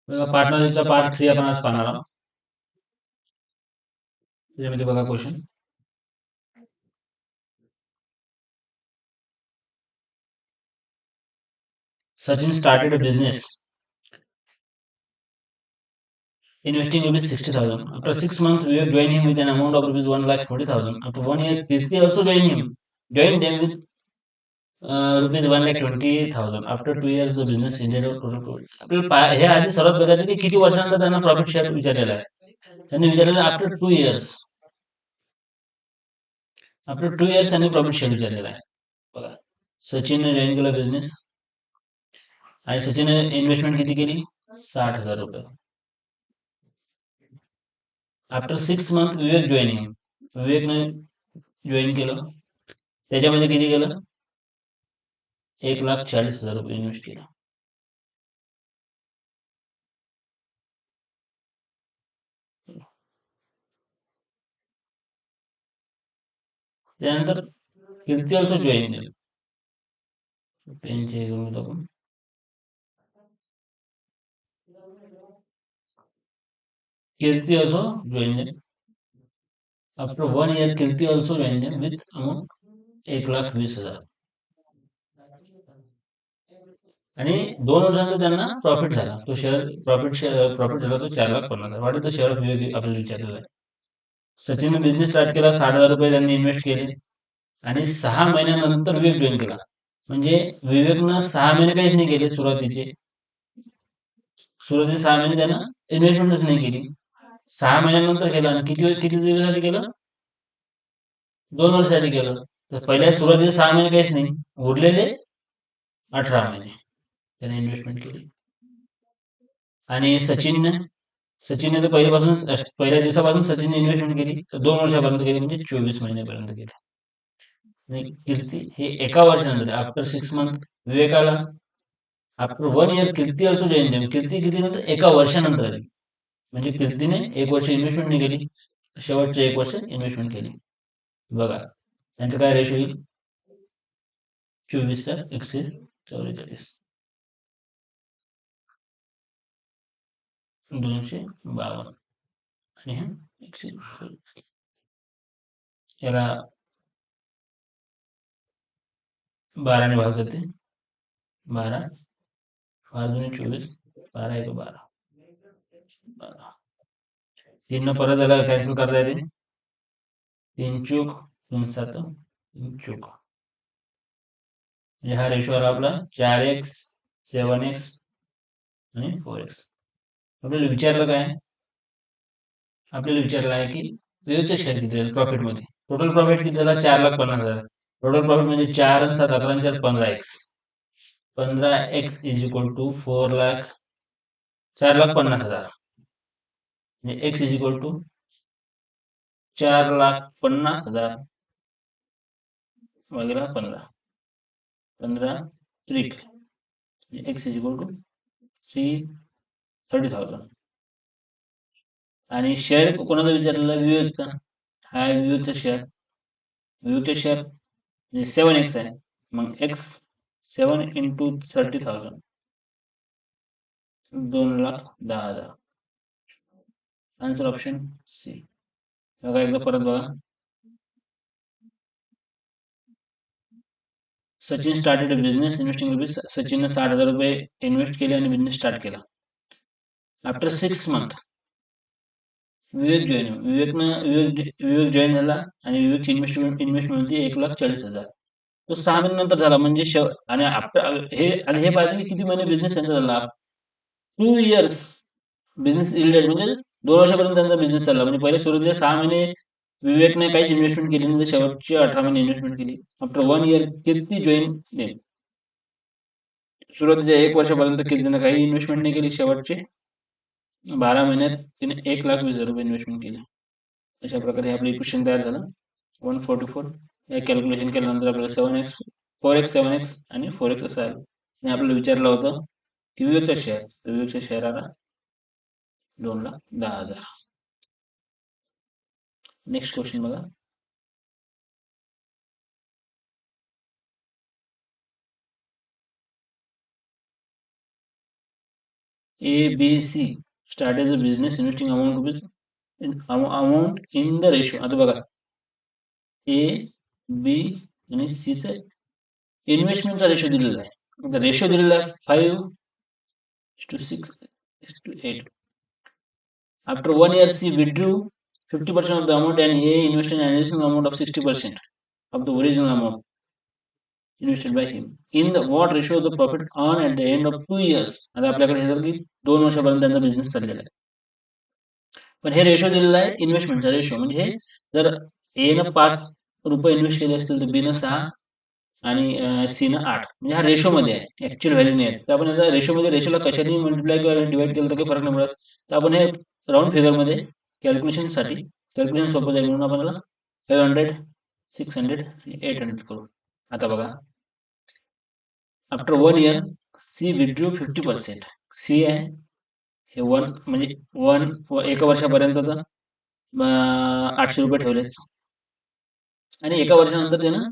बघा पार्टनरशिपचा पार्ट 3 आपण आज पाहणार आहोत. त्याच्यामध्ये बघा question. Sachin started a business. Investing rupees 60,000. After 6 months, Vivek joined him with an amount of rupees 1,40,000. After 1 year, Kirti also joined them with rupees 1,20,000. After 2 years, the business ended up total profit. आपल्याला हे आधी सर्वात बघायचं की किती वर्षानंतर त्यांना profit share विचारलेला आहे. त्यांनी विचारलेलं आफ्टर 2 इयर्स. आफ्टर 2 इयर्स त्यांनी प्रॉफिट शेअर विचारलेला आहे. बघा, सचिनने जॉईन केला बिझनेस आणि सचिनने इन्व्हेस्टमेंट किती केली? 60,000 रुपये. आफ्टर 6 मंथ विवेक जॉईनिंग. विवेकने जॉईन केलं, त्याच्यामध्ये किती केलं? 1,40,000 रुपये इन्व्हेस्ट केला. त्यानंतर कीर्ती ऑल्सो जॉईन केलं. त्यांचे आपण कीर्ती also join them. After 1 year, Kirti also joined them with amount 1,20,000. आणि 2 वर्षानंतर त्यांना प्रॉफिट झाला. तो प्रॉफिट झाला तो 4,50,000. What is the share of Vivek आपल्याला विचारलेलं आहे. सचिनने बिझनेस स्टार्ट केला, 60,000 रुपये त्यांनी इन्व्हेस्ट केले आणि 6 महिन्यानंतर विवेक जॉईन केला. म्हणजे विवेकनं 6 महिने काहीच नाही केले सुरुवातीचे 6 महिने त्यानं इन्व्हेस्टमेंटच नाही केली. 6 महिन्यानंतर केलं आणि किती दिवसासाठी केलं? 2 वर्षासाठी केलं. तर पहिल्या सुरुवातीचे 6 महिने काहीच नाही, उरलेले 18 महिने त्याने इन्व्हेस्टमेंट केली. आणि सचिनने तर पहिल्या दिवसापासून सचिनने इन्व्हेस्टमेंट केली, तर 2 वर्षापर्यंत केली, म्हणजे 24 महिन्यापर्यंत केली. आणि कीर्ती हे एका वर्षानंतर आफ्टर 6 मंथ विवेकाला, आफ्टर 1 इयर कीर्ती ऑल्सो जॉईन देम. कीर्ती किती नंतर? एका वर्षानंतर आली. म्हणजे कीर्तीने 1 वर्ष इन्व्हेस्टमेंट नाही केली, शेवटचे 1 वर्ष इन्व्हेस्टमेंट केली. बघा त्यांचं काय रेशो येईल? 24 144 252 आणि 144. याला 12 ने भाग जाते. 12 12 दूनी 24, 12 1 12. 3 परत याला कॅन्सल करता येते. 3 चूक 3 7 3 चूक. म्हणजे हा रेशो आला आपला 4x 7x आणि 4x. आपल्याला विचारलं काय? आपल्याला विचारलं आहे की विवेकचे शेअर किती झाले प्रॉफिटमध्ये. टोटल प्रॉफिट किती झाला? 4,50,000. टोटल प्रॉफिट म्हणजे 4 आणि 7 11 4 15x. 15x is equal to 4,50,000. म्हणजे x इज इक्वल टू 4,50,000 वगैरे 15 त्रिक. x is equal to 30,000. आणि शेअर कोणाला विचारलेला? विवेकचा. हा आहे विवेकचा शेअर. विवेकचा शेअर म्हणजे 7x आहे. मग x 7 into 30,000 2,10,000. Answer option C. बघा एकदा परत बघा. Sachin started a business investing rupees. सचिनने 60,000 रुपये इन्व्हेस्ट केले आणि बिझनेस स्टार्ट केला. आफ्टर 6 मंथ विवेक जॉईन झाला आणि विवेकची इन्व्हेस्टमेंट होती 1,40,000. तो 6 महिन्यानंतर झाला. म्हणजे आणि हे पाहिजे की किती महिने बिझनेस त्यांचा झाला. 2 इयर्स बिझनेस इल्डेड, म्हणजे 2 वर्षापर्यंत त्यांचा बिझनेस चालला. म्हणजे पहिले सुरुवातीचे 6 महिने विवेकने काहीच इन्व्हेस्टमेंट केली नाही, शेवटचे 18 महिने इन्व्हेस्टमेंट केली. आफ्टर 1 इयर कीर्ती जॉईन देम. सुरुवातीच्या 1 वर्षापर्यंत कीर्तीने काही इन्व्हेस्टमेंट नाही केली, शेवटचे 12 महिन्यात तिने 1,20,000 रुपये इन्व्हेस्टमेंट केली. अशा प्रकारे आपलं इक्वेशन तयार झालं 144. हे कॅल्क्युलेशन केल्यानंतर आपल्याला 7x 4x 7x आणि 4x असं आलं. आणि आपल्याला विचारलं होतं की विवेकचा शेअर आला 2,10,000. नेक्स्ट क्वेश्चन बघा. ABC started a business investing amount in the ratio. आता बघा A, B आणि C चा इन्व्हेस्टमेंटचा रेशो दिलेला आहे. रेशो दिलेला आहे 5:6:8. After 1 year, C withdrew 50% of the amount and A invested an additional amount of 60% of the original amount invested by him. In the what ratio the profit on at the end of 2 years. आता आपल्याकडे हे जर की 2 वर्षापर्यंत त्यांचा business चाललेला आहे. पण हे रेशो दिलेला आहे इन्व्हेस्टमेंटचा रेशो. म्हणजे जर ए न 5 रुपये इन्व्हेस्ट केले असतील तर बी न 6 आणि सी न 8. म्हणजे हा रेशो मध्ये आहे, ऍक्च्युअल व्हॅल्यू नाही आहे. तर आपण याचा रेशो मध्ये रेशोला कशाने मल्टिप्लाय किंवा डिवाइड केलं तर काही फरक नाही पडत. तर आपण हे राऊंड फिगर मध्ये कॅल्क्युलेशन सोपं जाईल म्हणून आपण याला 500, 600, 800 करू. आता बघा after 1 year C withdrew 50%. C आहे हे 1 म्हणजे 1 वर्षापर्यंत 800 रुपये ठेवलेच आणि 1 वर्षानंतर त्यानं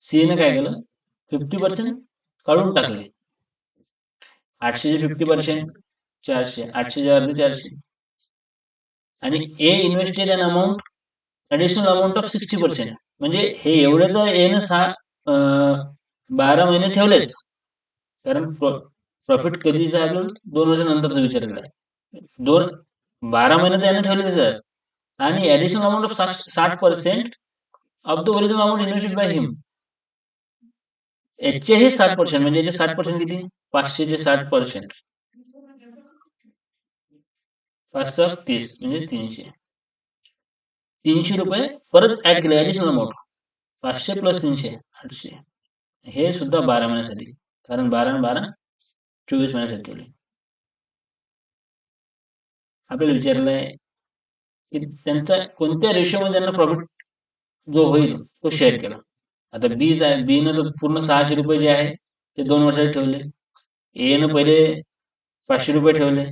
सी ने काय केलं 50% काढून टाकले. 800 चे 50% 400, 800 चे अर्धे 400 आणि A invested an amount additional amount of 60%. म्हणजे हे एवढे तर ए न 12 महिने ठेवलेच, कारण प्रॉफिट कधी झालं 2 वर्षानंतरचं विचारलेलं आहे. 12 महिने तर यानं ठेवलेलेच आहेत आणि additional amount of 60% of the original amount invested by him. याचेही 60% म्हणजे याचे 60% किती 500 चे 60%, 5 30 म्हणजे 300 रुपये परत ऍड केले ऍडिशनल अमाऊंट. 500 प्लस 300 800. हे सुद्धा 12 महिन्यासाठी, कारण 12 आणि 12 24 महिन्यासाठी ठेवले. आपल्याला विचारलंय की त्यांचा कोणत्या रेशोमध्ये त्यांना प्रॉफिट जो होईल तो शेअर केला. आता बीज आहे, बी न तर पूर्ण 600 रुपये जे आहे ते 2 वर्षासाठी ठेवले. ए न पहिले 500 रुपये ठेवले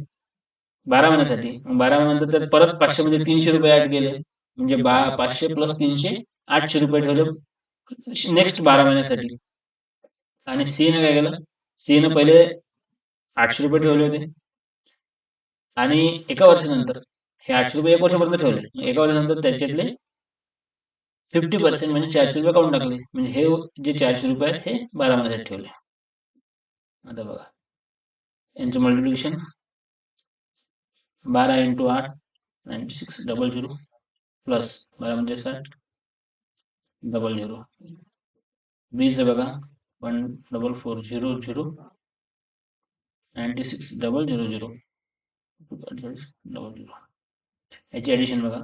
12 महिन्यासाठी. 12 महिन्यानंतर त्यात परत 500 मध्ये 300 रुपये ऍड केले, म्हणजे 500 प्लस 300 800 रुपये ठेवले नेक्स्ट 12 महिन्यासाठी. आणि सी ने काय केलं, सी ने पहिले 800 रुपये ठेवले होते आणि 1 वर्षानंतर हे 800 रुपये 1 वर्षापर्यंत ठेवले. 1 वर्षानंतर त्याच्यातले 50% म्हणजे 400 रुपये काढून टाकले. म्हणजे हे जे 400 रुपये आहेत हे 12 महिन्यासाठी ठेवले. आता बघा यांचं मल्टिप्लिकेशन 12 × 8 9600 प्लस 12 म्हणजे 60 00. बीच बघा 14400 9600 याची ऍडिशन बघा.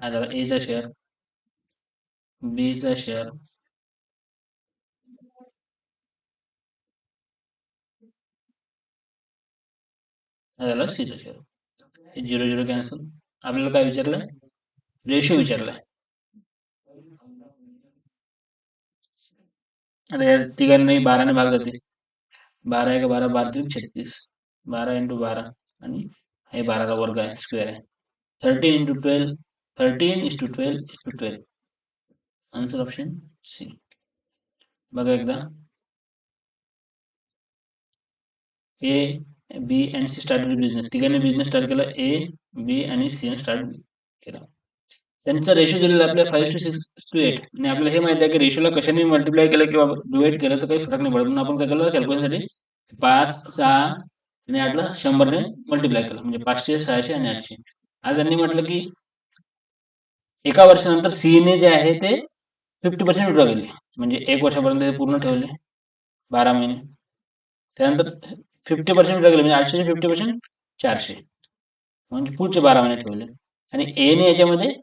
आता ए चा शेअर, बी चा शेअर, झालं सी चा शेअर. हे 0 कॅन्सल. आपल्याला काय विचारलंय, रेशो विचारलाय. आता या तिघांनाही 12 ने भाग जाते. 12 × 12 12 × 36, 12 × 12 आणि हे 12 चा वर्ग आहे, स्क्वेअर आहे. 13 × 12 13:12:12. Answer option C. बघा एकदा, A B and C started business. तिघांनी बिझनेस स्टार्ट केला. ए बी आणि सी ने स्टार्ट केला. त्यांचा रेशो दिलेला आपल्या 5:6:8 आणि आपल्याला हे माहिती आहे की रेशोला कशाने मल्टिप्लाय केलं किंवा डिवाइड केलं तर काही फरक नाही पडत. म्हणून आपण काय केलं कॅल्क्युलेशनसाठी 5, 6 आणि 8ला 100 ने मल्टिप्लाय केलं, म्हणजे 500, 600 आणि 800. आज त्यांनी म्हटलं की 1 वर्षानंतर सी ने जे आहे ते 50% विड्रॉ केले, म्हणजे 1 वर्षापर्यंत ते पूर्ण ठेवले 12 महिने. त्यानंतर 50% विड्रॉ केले, म्हणजे 800 चे 50% 400, म्हणजे पुढचे 12 महिने ठेवले. आणि ए ने याच्यामध्ये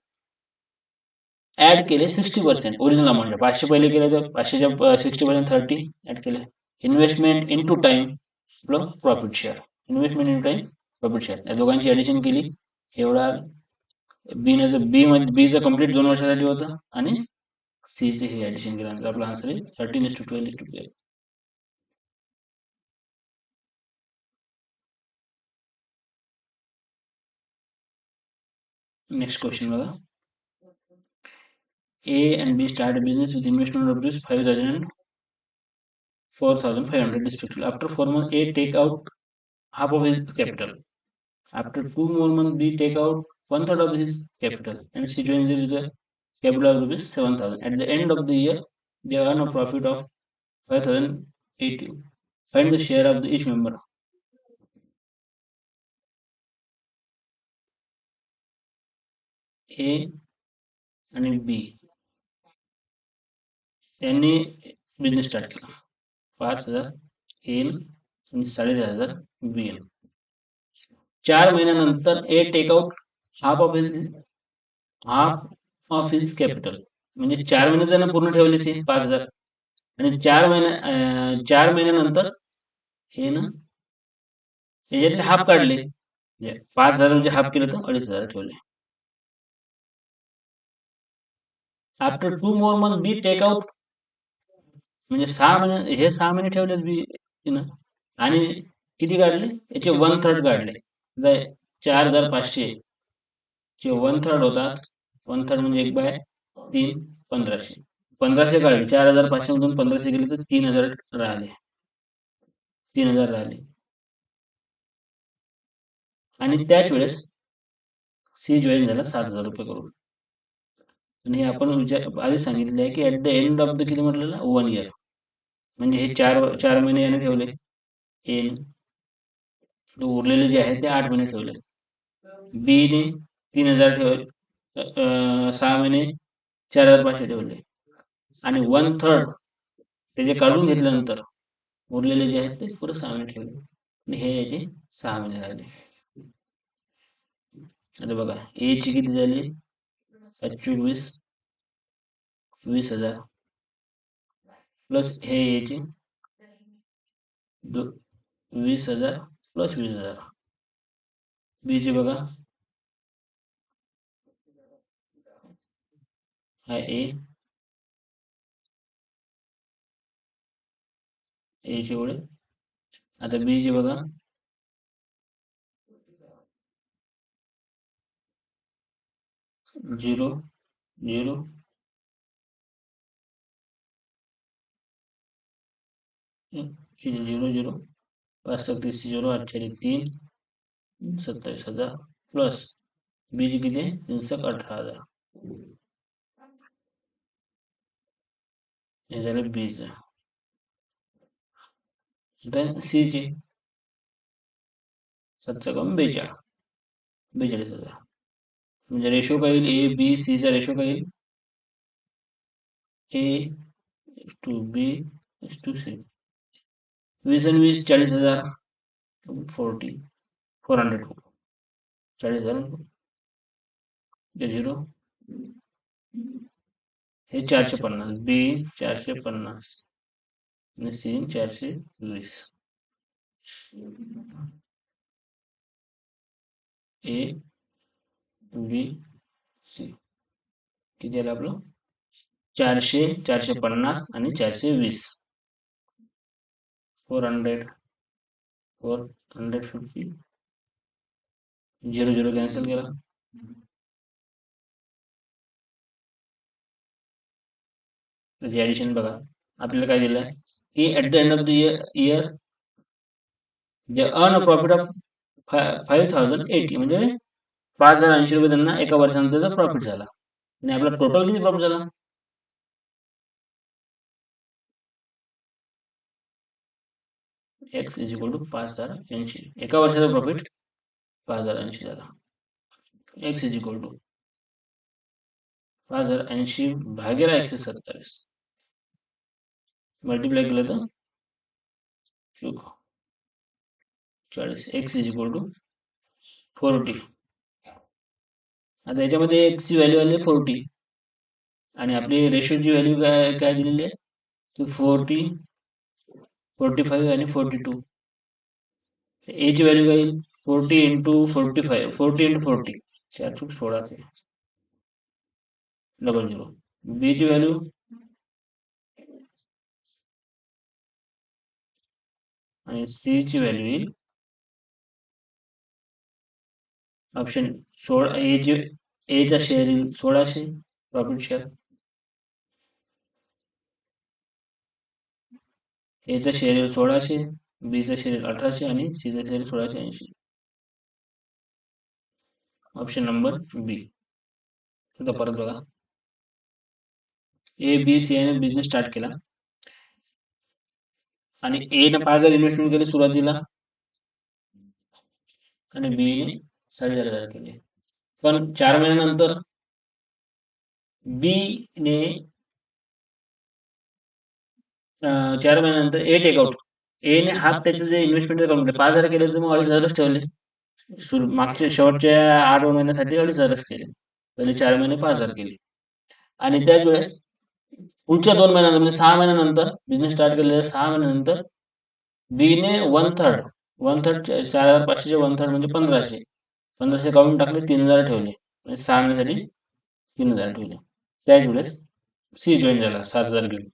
ऍड केले 60% ओरिजिनल अमाऊंट. 500 पहिले केले तर 500च्या 60% 30 ऍड केले. Investment into time plus profit share. Investment into time profit share या दोघांची ऍडिशन केली. एवढा बीचं कम्प्लीट 2 वर्षासाठी होतं आणि सीचे हे ऍडिशन केल्यानंतर आपला आन्सर आहे 13:12:12. नेक्स्ट क्वेश्चन बघा. A and B start a business with investment of rupees 5,000 and 4,500 respectively. After 4 months, A take out half of his capital. After 2 more months, B take out one third of his capital, and C joins it with the capital of rupees 7,000. At the end of the year, they earn a profit of 5,080. Find the share of each member. A आणि B यांनी business start केला. 5,000 एन आणि 4,500 B एन. 4 महिन्यानंतर A take out half of his capital. म्हणजे 4 महिने त्यांना पूर्ण ठेवले 5,000 आणि 4 महिन्यानंतर हे ना याच्यातले हाफ काढले. 5,000 म्हणजे हाफ केलं तर 2,500 ठेवले. आफ्टर 2 मोर मंथ बी टेकआउट म्हणजे 6 महिने हे 6 महिने ठेवले बी आणि किती काढले याचे 1/3 काढले. 4,500 चे 1/3 होतात. 1/3 म्हणजे 1/3 1500. 1500 काढले. 4,500 मधून 1500 गेले तर 3,000 राहिले. 3,000 राहिले. आणि त्याच वेळेस सी जॉईन झाला 7,000 रुपये करून. आणि आपण आधी सांगितले आहे की at the end of the किती म्हटलेलं 1 इयर. म्हणजे हे 4 महिने याने ठेवले. एन उरलेले जे आहेत ते 8 महिने ठेवले. बी ने 3,000 ठेवले. 6 महिने 4,500 ठेवले. आणि 1/3 त्याचे काढून घेतल्यानंतर उरलेले जे आहेत ते पुढे 6 महिने ठेवले. आणि हे याचे 6 महिने राहिले. आता बघा ए ची किती झाली 20,000 प्लस हे याचे 20,000 प्लस 20,000. बी चे बघा हा ए चे एवढे. आता बी चे बघा 0 0 0 0 5 37 0 8 3 27,000 प्लस बी चे किती 3,18,000. हे झालं बी चं. देन सी चे 7,42 42,000. म्हणजे रेशो काय येईल ए बी सी चा रेशो काय येईल ए टू बी टू सी. 20 आणि 20 40,000 400 40,000 0 हे 450 बी 450 आणि सी 420. ए बी सी किती आलं आपलं 400 450 आणि 420. 400 450 0 0 कॅन्सल केला. त्याची ऍडिशन बघा आपल्याला काय दिलं आहे की at the end of the year जे अर्न अ प्रॉफिट ऑफ 5,080 म्हणजे 5,080 रुपये त्यांना एका वर्षानंतरचा प्रॉफिट झाला. आणि आपला टोटल किती प्रॉफिट झाला एक्स इज इक्वल टू 5,080. एका वर्षाचा प्रॉफिट 5,080 झाला. एक्स इज इक्वल टू 5,080 भागेला 127 मल्टिप्लाय केलं तर 40. X is equal to 40. आता याच्यामध्ये एक्स ची व्हॅल्यू आली 40 आणि आपली रेशोची व्हॅल्यू काय दिलेली आहे की 40 45 आणि 42. ए ची व्हॅल्यू काय येईल 40 इंटू 45 40 इंटू 40 416 00. बी ची व्हॅल्यू आणि सी ची व्हॅल्यू येईल ऑप्शन 16. ए चा शेअर येईल 1600 प्रॉफिट शेअर एचं शेअर येईल 1600, बीचं शेअर येईल 1800 आणि सीचं शेअर येईल 1680. ऑप्शन नंबर बी. आता परत बघा, ए बी सी ने बिझनेस स्टार्ट केला आणि ए ने 5000 इन्व्हेस्टमेंट केली सुरुवातीला आणि बी ने 4500 केले. पण 4 महिन्यानंतर बी ने 4 महिन्यानंतर ए टेकआउट, ए ने हाफ त्याचे जे इन्व्हेस्टमेंट करून 5000 केले तर मग 2500 ठेवले. मागच्या शेवटच्या 8 महिन्यासाठी 2500 केले. पहिले 4 महिने 5000 केले आणि त्याच वेळेस पुढच्या 2 महिन्यानंतर म्हणजे 6 महिन्यानंतर बिझनेस स्टार्ट केलेल्या 6 महिन्यानंतर बी ने 1/3 4500चे 1/3 म्हणजे 1500 काढून टाकले, 3000 ठेवले म्हणजे 6 महिन्यासाठी 3000 ठेवले. त्याच वेळेस सी जॉईन झाला 7000 घेऊन.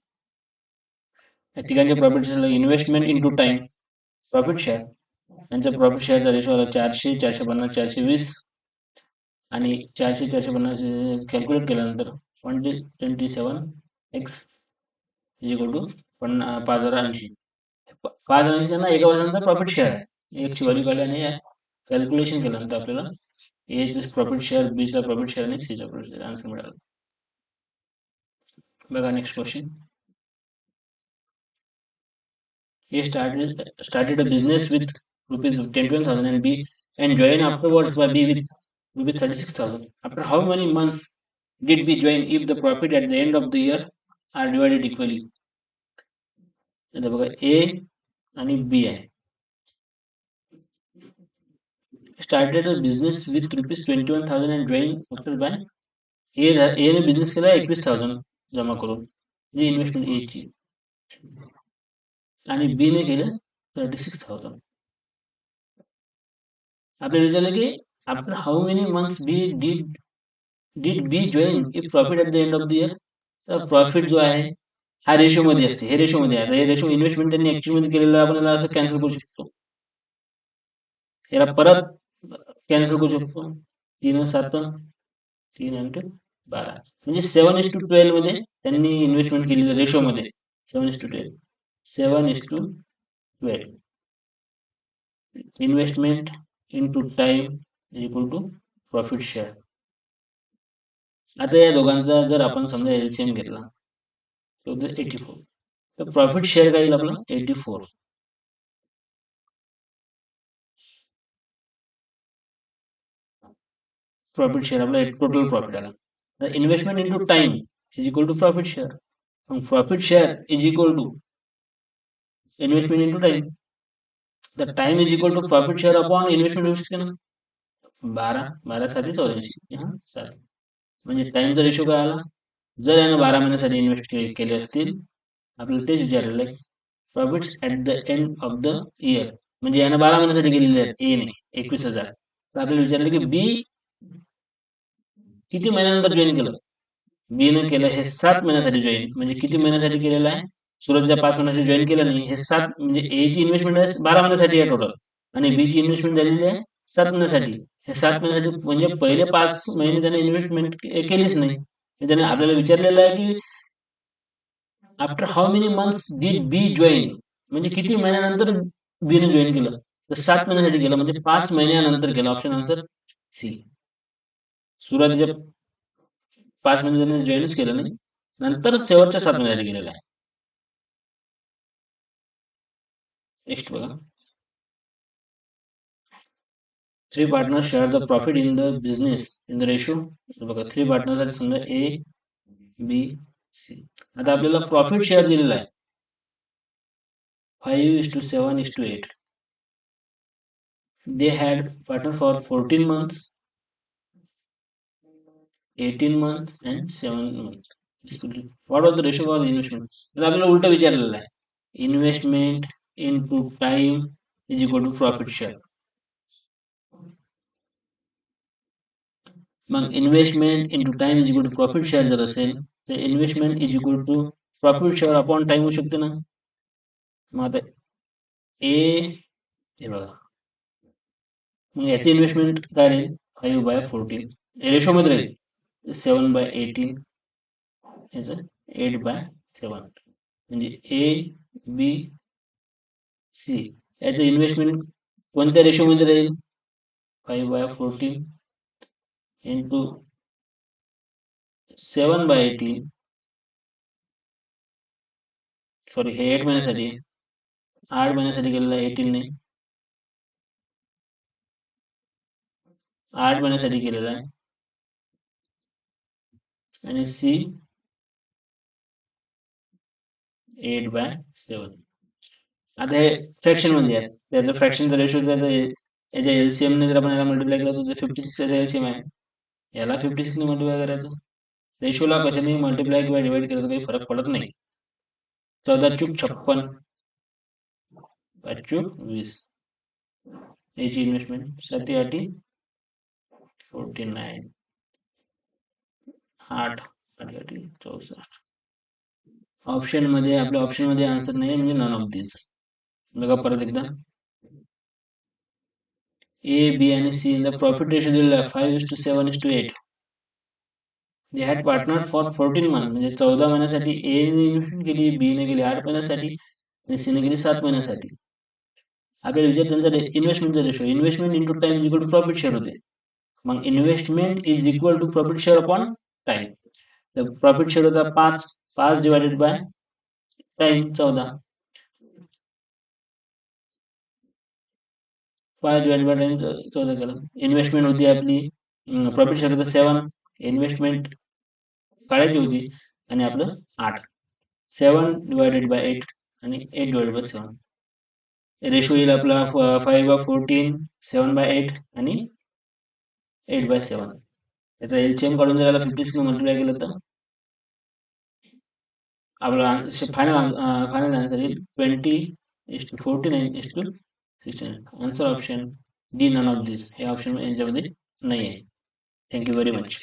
या ठिकाणचे profit share investment into time profit share, यांचा प्रॉफिट शेअरचा रेशो आला 400 450 420 आणि 400 450 कॅल्क्युलेट केल्यानंतर 27x इक्वल टू 5080. 5080 त्यांना एका वर्षानंतर प्रॉफिट शेअर आहे. एकची व्हॅल्यू काढली आणि कॅल्क्युलेशन केल्यानंतर आपल्याला एचं प्रॉफिट शेअर, बीचा प्रॉफिट शेअर आणि सीचा प्रॉफिट शेअर आन्सर मिळाला. बघा next question. A started a business with rupees 10,000 and B and joined afterwards by B with rupees 36,000. After how many months did B join if the profit at the end of the year are divided equally? आता बघा A आणि B आहे. Started a business with rupees 21,000 and joined after by A ने business केला 21,000 जमा करून, जी investment A ची, आणि बी ने केलं 36,000. आपल्याला विचारलं की after how many months B did B join if profit at the end of the year. तर प्रॉफिट जो आहे हा रेशोमध्ये असते. हे रेशोमध्ये आहे. हे रेशो इन्व्हेस्टमेंट त्यांनी ॲक्च्युअलमध्ये केलेलं आपण याला असं कॅन्सल करू शकतो. याला परत कॅन्सल करू शकतो. 3 7 3 × 12 म्हणजे 7:12 मध्ये त्यांनी इन्व्हेस्टमेंट केलेलं रेशोमध्ये 7:12. 7:12 investment into time equal to profit share. आता या दोघांचा जर आपण समजा एलसीएम घेतला तर 84, तर प्रॉफिट शेअर काय येईल आपला 84. प्रॉफिट शेअर आपला टोटल प्रॉफिट आला. तर investment into time is equal to profit share. Profit share is equal to investment into time. तर time is equal to profit share upon investment होऊ शकते ना. 12 7 84 म्हणजे टाइमचा रेशो काय आला. जर यानं 12 महिन्यासाठी इन्व्हेस्ट केले असतील, आपल्याला तेच विचारलेलं आहे profits at the end of the year, म्हणजे यानं 12 महिन्यासाठी केलेले आहेत ए ने 21,000. तर आपल्याला विचारलं की बी किती महिन्यानंतर जॉईन केलं. बी ने केलं हे 7 महिन्यासाठी जॉईन, म्हणजे किती महिन्यासाठी केलेलं आहे. सुरुवातीच्या 5 महिन्यासाठी जॉईन केलं नाही. हे 7 म्हणजे ए ची इन्व्हेस्टमेंट आहे 12 महिन्यासाठी आहे टोटल आणि बी ची इन्व्हेस्टमेंट झालेली आहे 7 महिन्यासाठी. हे 7 महिन्यासाठी म्हणजे पहिले 5 महिने त्याने इन्व्हेस्टमेंट केलीच नाही. त्याने आपल्याला विचारलेलं आहे की after how many months did B join, म्हणजे किती महिन्यानंतर बी ने जॉईन केलं. तर 7 महिन्यासाठी केलं, म्हणजे 5 महिन्यानंतर केलं. Option answer C. सुरुवातीच्या 5 महिने त्याने जॉईनच केलं नाही, नंतर शेवटच्या 7 महिन्यासाठी केलेलं आहे. नेक्स्ट बघा. 3 partners share the profit in the business in the ratio. बघा 3 पार्टनर्स आहेत समजा ए बी सी. आता आपल्याला प्रॉफिट शेअर दिलेला आहे 5:7:8. They had partner for 14 months, 18 months and 7 months. What was the ratio for the investment? तर आपल्याला उलट विचारलेलं आहे. Investment into time is equal to profit share. मग investment into time is equal to profit share जर असेल तर investment is equal to profit share upon time होऊ शकते ना. मग आता ए हे बघा, मग याची इन्व्हेस्टमेंट काय राहील 5/14 रेशोमध्ये राहील. 7/18 याचं 8/7 म्हणजे ए बी सी. याचं इन्व्हेस्टमेंट कोणत्या रेशोमध्ये राहील? 5/14 इंटू 7/18. सॉरी, हे 8 महिन्यासाठी, 8 महिन्यासाठी गेलेलं आहे, 18 नाही, 8 महिन्यासाठी केलेला आहे. आणि सी 8/7. आता हे फ्रॅक्शन मध्ये आहे, त्याचं फ्रॅक्शनचा रेशो याच्या एलसीएम ने जर आपण याला मल्टिप्लाय केलं तर 56 त्याचा एलसीएम आहे, याला 56 ने मल्टिप्लाय करायचं. रेशोला कशाने मल्टिप्लाय किंवा डिवाइड केलं तर काही फरक पडत नाही. 14×56, 5×20. याची इन्व्हेस्टमेंट 7×8 = 49. 8×8 = 64. ऑप्शन मध्ये, आपल्या ऑप्शन मध्ये आन्सर नाही म्हणजे नन ऑफ दिस. बघा परत एकदा, ए, बी आणि C in the profit ratio दिलेला आहे 5:7:8. They had partner for 14 month, म्हणजे 14 महिन्यासाठी ए ने इन्व्हेस्टमेंट केली, बी ने केली 8 महिन्यासाठी आणि सी ने केली 7 महिन्यासाठी. आपल्या विद्यार्थ्यांचा इन्व्हेस्टमेंटचा ratio, investment into time equal to profit share होते. मग investment is equal to profit share upon time. तर प्रॉफिट शेअर होता 5 divided by time 14. 5 divide by time 14 केलं. इन्व्हेस्टमेंट होती आपली, प्रॉफिट शेअर होतं 7, इन्व्हेस्टमेंट काढायची होती आणि आपलं 8. 7 डिवायडेड बाय 8 आणि 8 डिवाइडेड बाय 7. रेशो येईल आपला 5/14, 7/8 आणि 8/7. याचा एलसीएम काढून जर याला 56 ने मल्टिप्लाय केलं तर आपला फायनल आन्सर येईल 20:49:16. Answer option D, none of this. हे ऑप्शन यांच्यामध्ये नाही आहे. Thank you very much.